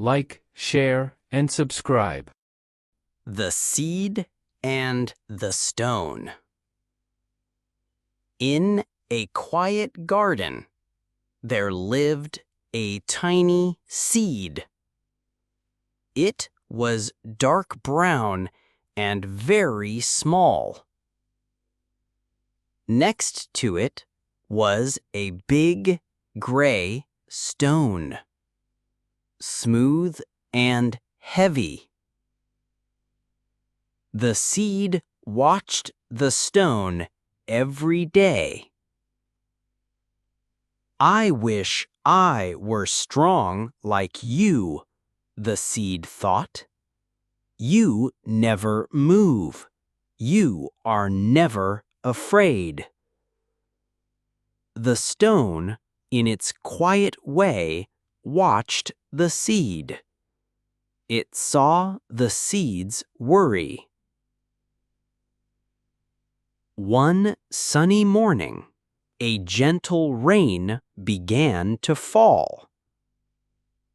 like, share, and subscribe. The Seed and the Stone. In a quiet garden, there lived a tiny seed. It was dark brown and very small. Next to it was a big gray stone, smooth and heavy. The seed watched the stone every day. "I wish I were strong like you," the seed thought. "You never move. You are never afraid." The stone, in its quiet way, watched the seed. It saw the seed's worry. One sunny morning, a gentle rain began to fall.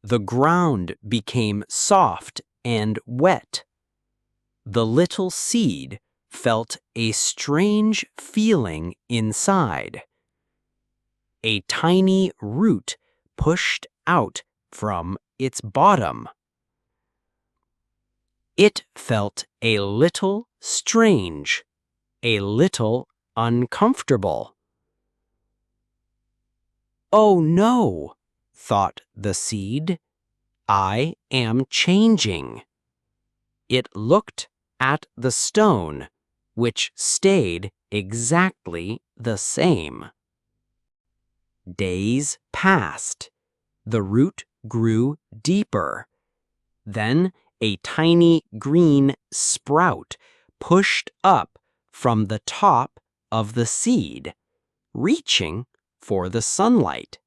The ground became soft and wet. The little seed felt a strange feeling inside. A tiny root pushed out from its bottom. It felt a little strange, a little uncomfortable. "Oh no," thought the seed, "I am changing." It looked at the stone, which stayed exactly the same. Days passed. The root grew deeper. Then a tiny green sprout pushed up from the top of the seed, reaching for the sunlight.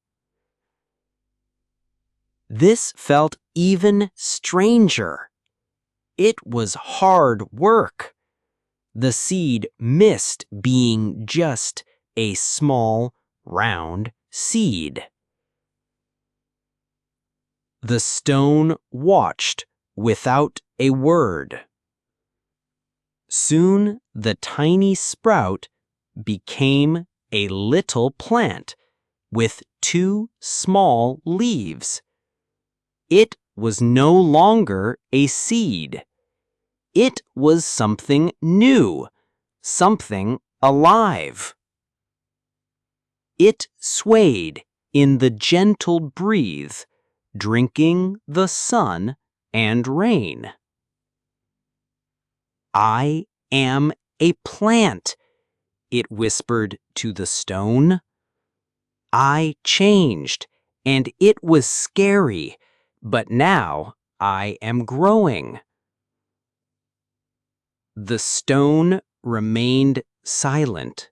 This felt even stranger. It was hard work. The seed missed being just a small, round seed. The stone watched without a word. Soon the tiny sprout became a little plant with 2 small leaves. It was no longer a seed. It was something new, something alive. It swayed in the gentle breeze, drinking the sun and rain. "I am a plant," it whispered to the stone. "I changed, and it was scary, but now I am growing." The stone remained silent,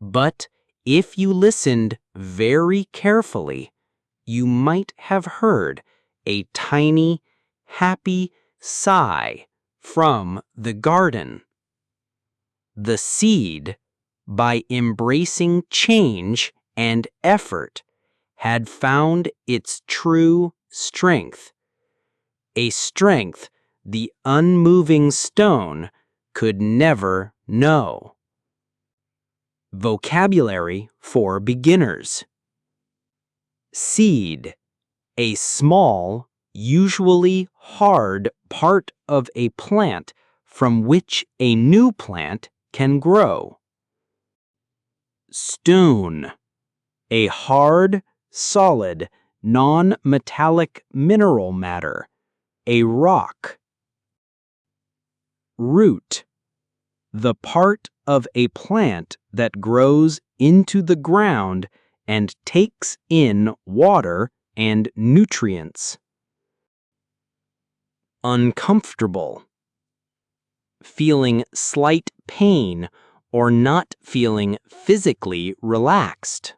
but if you listened very carefully, you might have heard a tiny, happy sigh from the garden. The seed, by embracing change and effort, had found its true strength, a strength the unmoving stone could never know. Vocabulary for beginners. Seed, a small, usually hard part of a plant from which a new plant can grow. Stone, a hard, solid, non-metallic mineral matter, a rock. Root, the part of a plant that grows into the ground and takes in water and nutrients. Uncomfortable, feeling slight pain or not feeling physically relaxed.